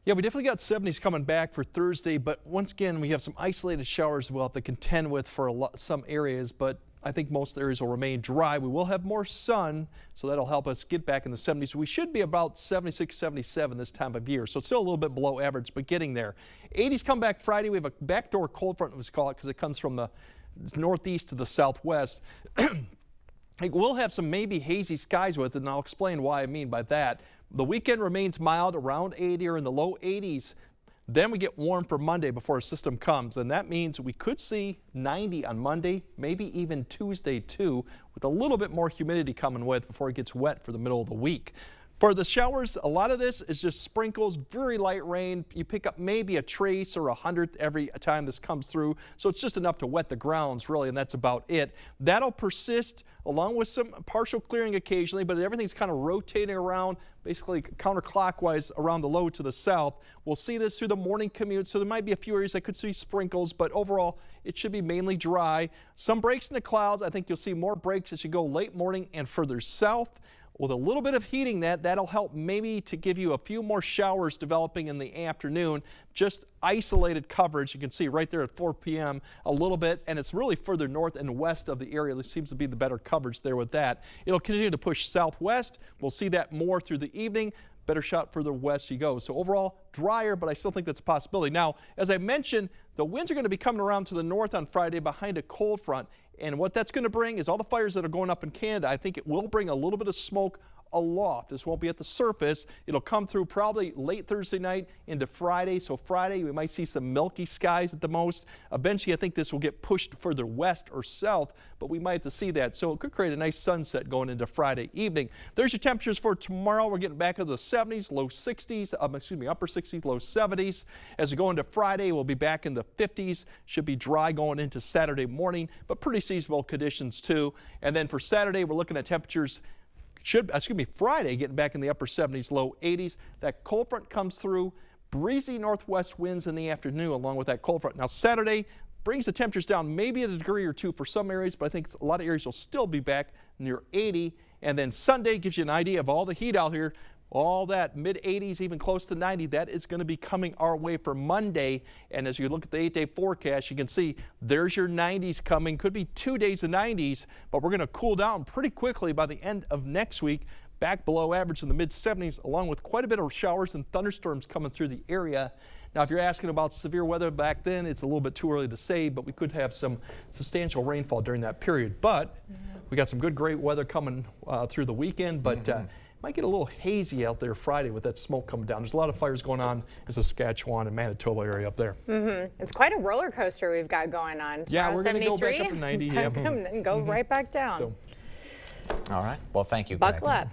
Yeah, we definitely got 70s coming back for Thursday, but once again, we have some isolated showers we'll have to contend with for some areas, but I think most areas will remain dry. We will have more sun, so that'll help us get back in the 70s. We should be about 76, 77 this time of year, so it's still a little bit below average, but getting there. 80s come back Friday. We have a backdoor cold front, let's call it, because it comes from the northeast to the southwest. We'll have some maybe hazy skies with it, and I'll explain why I mean by that. The weekend remains mild, around 80 or in the low 80s. Then we get warm for Monday before a system comes, and that means we could see 90 on Monday, maybe even Tuesday too, with a little bit more humidity coming with before it gets wet for the middle of the week. For the showers, a lot of this is just sprinkles, very light rain. You pick up maybe a trace or a hundredth every time this comes through. So it's just enough to wet the grounds really, and that's about it. That'll persist along with some partial clearing occasionally, but everything's kind of rotating around, basically counterclockwise around the low to the south. We'll see this through the morning commute, so there might be a few areas that could see sprinkles, but overall it should be mainly dry. Some breaks in the clouds. I think you'll see more breaks as you go late morning and further south. With a little bit of heating that'll help maybe to give you a few more showers developing in the afternoon. Just isolated coverage. You can see right there at 4 p.m. a little bit, and it's really further north and west of the area. There seems to be the better coverage there with that. It'll continue to push southwest. We'll see that more through the evening. Better shot further west you go. So overall drier, but I still think that's a possibility. Now, as I mentioned, the winds are going to be coming around to the north on Friday behind a cold front. And what that's going to bring is all the fires that are going up in Canada. I think it will bring a little bit of smoke aloft. This won't be at the surface. It'll come through probably late Thursday night into Friday. So Friday we might see some milky skies at the most. Eventually I think this will get pushed further west or south, but we might have to see that. So it could create a nice sunset going into Friday evening. There's your temperatures for tomorrow. We're getting back into the 70s, low 60s, upper 60s, low 70s. As we go into Friday, we'll be back in the 50s. Should be dry going into Saturday morning, but pretty seasonable conditions too. And then for Saturday, we're looking at temperatures Friday getting back in the upper 70s, low 80s. That cold front comes through, breezy northwest winds in the afternoon along with that cold front. Now Saturday brings the temperatures down maybe a degree or two for some areas, but I think a lot of areas will still be back near 80. And then Sunday gives you an idea of all the heat out here. All that mid 80s, even close to 90, that is going to be coming our way for Monday. And as you look at the 8-day forecast, you can see there's your 90s coming. Could be 2 days of 90s, but we're going to cool down pretty quickly by the end of next week. Back below average in the mid 70s, along with quite a bit of showers and thunderstorms coming through the area. Now, if you're asking about severe weather back then, it's a little bit too early to say, but we could have some substantial rainfall during that period. But we got some good, great weather coming through the weekend, but might get a little hazy out there Friday with that smoke coming down. There's a lot of fires going on in Saskatchewan and Manitoba area up there. It's quite a roller coaster we've got going on. Yeah, we're going to go back up to 90. And go right back down. So. All right. Well, thank you. Buckle up.